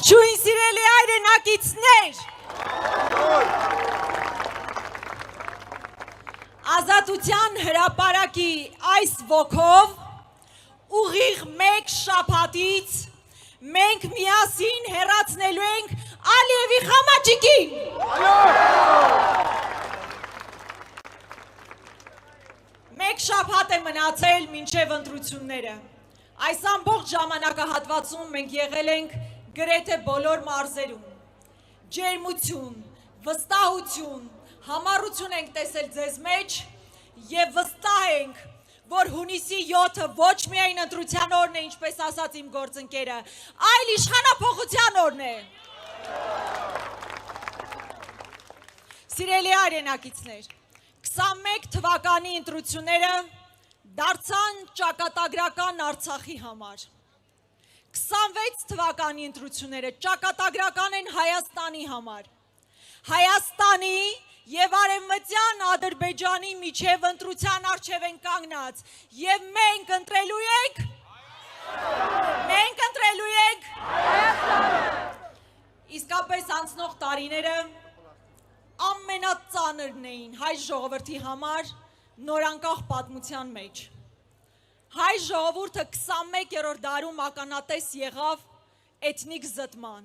Ողջույն սիրելի հայրենակիցներ։ Ազատության հրապարակի այս ոգով ուղիղ մեկ շաբաթից մենք միասին հեռացնելու ենք Ալիևի Խամաճիկին։ Մեկ շաբաթ է մնացել մինչև ընտրությունները։ Այս ամբողջ ժամանակահատվածում մենք եղել ենք գրեթե բոլոր մարզերում։ Ջերմություն, վստահություն, համառություն ենք տեսել ձեզ մեջ եւ վստահ ենք, որ հունիսի 7-ը ոչ միայն ընտրության օրն է, ինչպես ասաց իմ գործընկերը, այլ իշխանափոխության օրն է։ Սիրելի հայրենակիցներ, 21 թվականի ընտրությունները դարձան ճակատագրական Արցախի համար։ 26 թվականի ընտրությունները ճակատագրական են Հայաստանի համար։ Հայաստանի եւ Արևմտյան Ադրբեջանի միջև ընտրության առջև են կանգնած եւ մենք ընտրելու ենք Իսկապես անցնող տարիները ամենածանրն էին հայ ժողովրդի համար նորանկախ պատմության մեջ։ Հայ ժողովուրդը 21-րդ դարում ականատես եղավ էթնիկ զտման։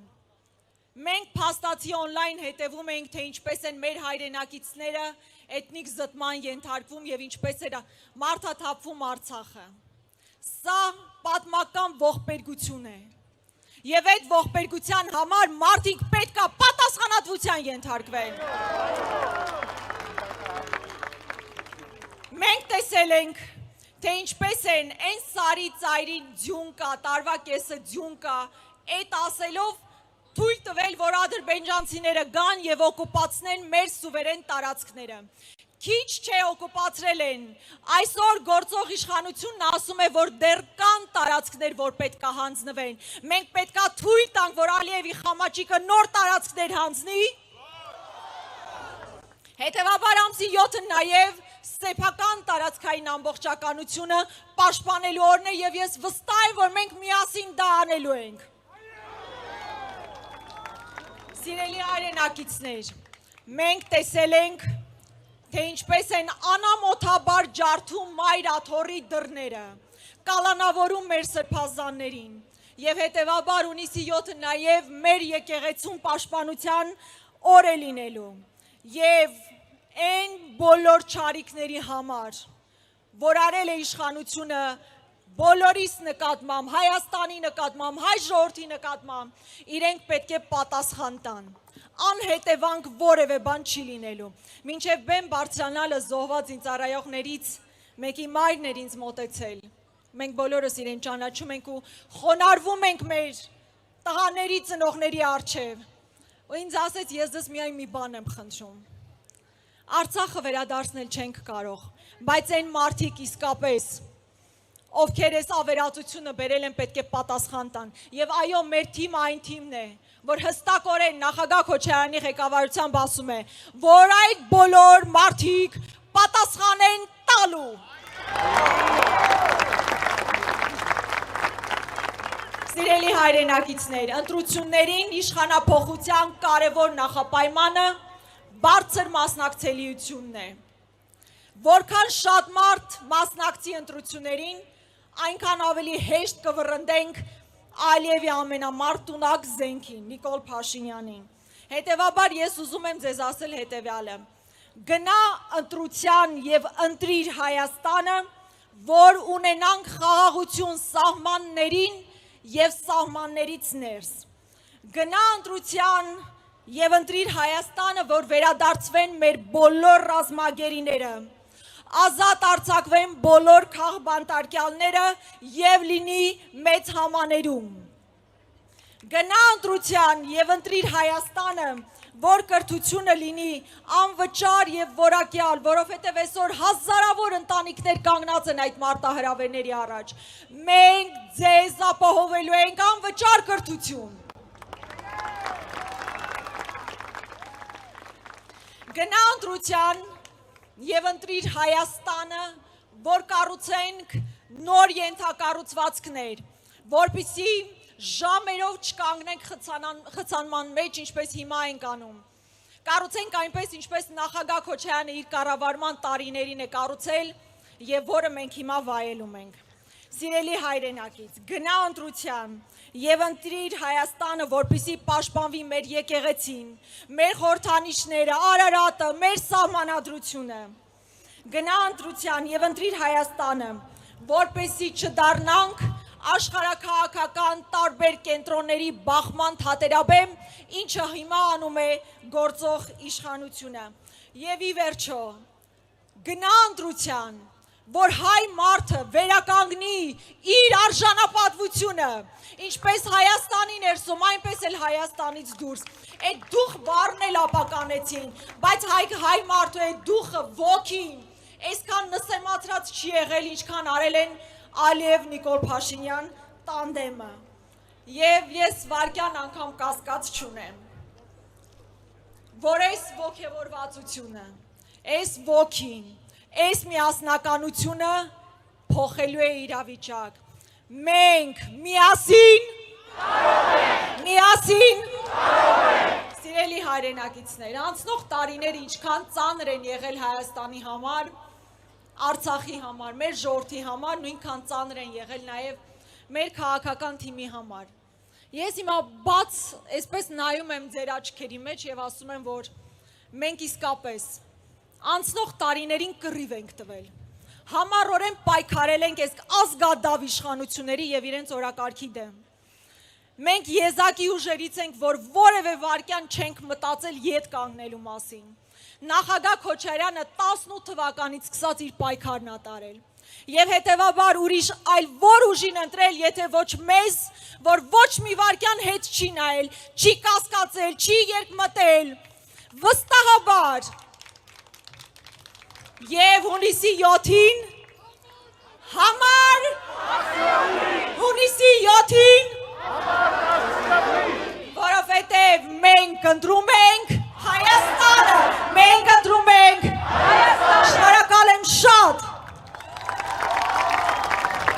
Մենք փաստացի օնլայն հետևում ենք, թե ինչպես են մեր հայրենակիցները էթնիկ զտման ենթարկվում եւ ինչպես է մարդաթափվում Արցախը։ Սա պատմական ողբերգություն է։ Եվ այդ ողբերգության համար մարդիկ պետք է պատասխանատվության ենթարկվեն։ Մենք տեսել ենք, թե ինչպես են այն սարի ծայրին ձյուն կա, տարվա կեսը ձյուն կա, այդ ասելով թույլ տվել, որ ադրբեջանցիները գան եւ օկուպացնեն մեր սուվերեն տարածքները։ Քիչ չէ օկուպացրել են։ Այսօր գործող իշխանությունն ասում է, որ դեռ կան տարածքներ, որ պետք է հանձնվեն։ Մենք պետք է թույլ տանք, որ Ալիևի Խամաճիկը նոր տարածքներ հանձնի։ Հետևաբար ամսի 7-ը նաև սեփական տարածքային ամբողջականությունը պաշտպանելու օրն է եւ ես վստահ եմ, որ մենք միասին դա անելու ենք։ Սիրելի հայրենակիցներ, մենք տեսել ենք, թե ինչպես են անամոթաբար ջարդում մայր աթոռի դռները, կալանավորում մեր սրբազաններին եւ հետեւաբար հունիսի 7-ը նաեւ մեր եկեղեցուն պաշտպանության օր է լինելու եւ այն բոլոր չարիքների համար, որ արել է իշխանությունը բոլորիս նկատմամբ, Հայաստանի նկատմամբ, հայ ժողովրդի նկատմամբ, իրենք պետք է պատասխան տան։ Անհետևանք որևէ բան չի լինելու։ Մինչև բեմ բարձրանալը զոհված ինձ ծառայողներից մեկի մայրն էր ինձ մոտեցել։ Մենք բոլորս իրեն ճանաչում ենք ու խոնարհվում ենք մեր տղաների ծնողների առջև։ Ու ինձ ասեց, ես ձեզ միայն մի բան եմ խնդրում։ Արցախը վերադարձնել չենք կարող, բայց այն մարդիկ իսկապես, ովքեր այս ավերածությունը բերել են, պետք է պատասխան տան։ Եվ այո, մեր թիմը այն թիմն է, որ հստակորեն նախագահ Քոչարյանի ղեկավարությամբ ասում է, որ այդ բոլոր մարդիկ պատասխան են տալու։ Սիրելի հայրենակիցներ, ընտրություններին իշխանափոխության կարևոր նախապայմանը բարձր մասնակցելիությունն է։ Որքան շատ մարդ մասնակցի ընտրություններին, այնքան ավելի հեշտ կվռնդենք Ալիևի ամենամարտունակ զենքին, Նիկոլ Փաշինյանին։ Հետևաբար ես ուզում եմ ձեզ ասել հետևյալը. գնա ընտրության եւ ընտրիր Հայաստանը, որ ունենանք խաղաղություն սահմաններին եւ սահմաններից ներս։ Գնա ընտրության եւ ընտրիր Հայաստանը, որ վերադարձվեն մեր բոլոր ռազմագերիները, ազատ արձակվեն բոլոր քաղբանտարկյալները եւ լինի մեծ համաներում։ Գնա ընտրության եւ ընտրիր Հայաստանը, որ կրթությունը լինի անվճար եւ որակյալ, որովհետեւ այսօր հազարավոր ընտանիքներ կանգնած են այդ մարտահրավերների առաջ։ Մենք ձեզ ապահովելու ենք անվճար կրթություն։ Գնա ընտրության եւ ընտրիր Հայաստանը, որ կառուցենք նոր ենթակառուցվածքներ, որպեսզի ժամերով չկանգնենք խցանման մեջ, ինչպես հիմա ենք անում։ Կառուցենք այնպես, ինչպես նախագահ Քոչարյանը իր կառավարման տարիներին է կառուցել եւ որը մենք հիմա վայելում ենք։ Սիրելի հայրենակից, գնա ընտրության եւ ընտրիր Հայաստանը, որպեսզի պաշտպանվի մեր եկեղեցին, մեր խորհրդանիշները, Արարատը, մեր սահմանադրությունը։ Գնա ընտրության եւ ընտրիր Հայաստանը, որպեսզի չդառնանք աշխարհաքաղաքական տարբեր կենտրոնների բախման թատերաբեմ, ինչը հիմա անում է գործող իշխանությունը։ Եվ ի վերջո, գնա ընտրության, որ հայ մարդը վերականգնի իր արժանապատվությունը, ինչպես Հայաստանի ներսում, այնպես էլ Հայաստանից դուրս։ Այդ դուխ բառն էլ ապականեցին, բայց հայ մարդու այդ դուխը ոգին, այսքան նսեմացրած չի եղել, ինչքան արել են Ալիև Նիկոլ Փաշինյան տանդեմը։ Եվ ես վարկյան անգամ կասկած չունեմ, որ այս ոգևորվածությունը, այս ոգին, այս միասնականությունը փոխելու է իրավիճակ։ Մենք միասին Սիրելի հայրենակիցներ, անցնող տարիները ինչքան ծանր են եղել Հայաստանի համար, Արցախի համար, մեր ժողովրդի համար, նույնքան ծանր են եղել նաև մեր քաղաքական թիմի համար։ Ես հիմա բաց այսպես նայում եմ ձեր աչքերի մեջ եւ ասում եմ, որ մենք իսկապես անցնող տարիներին կռիվ ենք տվել։ Համառորեն պայքարել ենք այս ազգադավ իշխանությունների եւ իրենց օրակարգի դեմ։ Մենք եզակի ուժերից ենք, որ որևէ վարքյան չենք մտածել ետ կանգնելու մասին։ Նախագահ Քոչարյանը 18 թվականից սկսած իր պայքարն ատարել։ Եվ հետևաբար ուրիշ այլ որ ուժին ընտրել, եթե ոչ մեզ, որ ոչ մի վարքյան հետ չի նայել, չի կասկածել, չի երկմտել, վստահաբար։ Եվ հունիսի 7-ին համար, հունիսի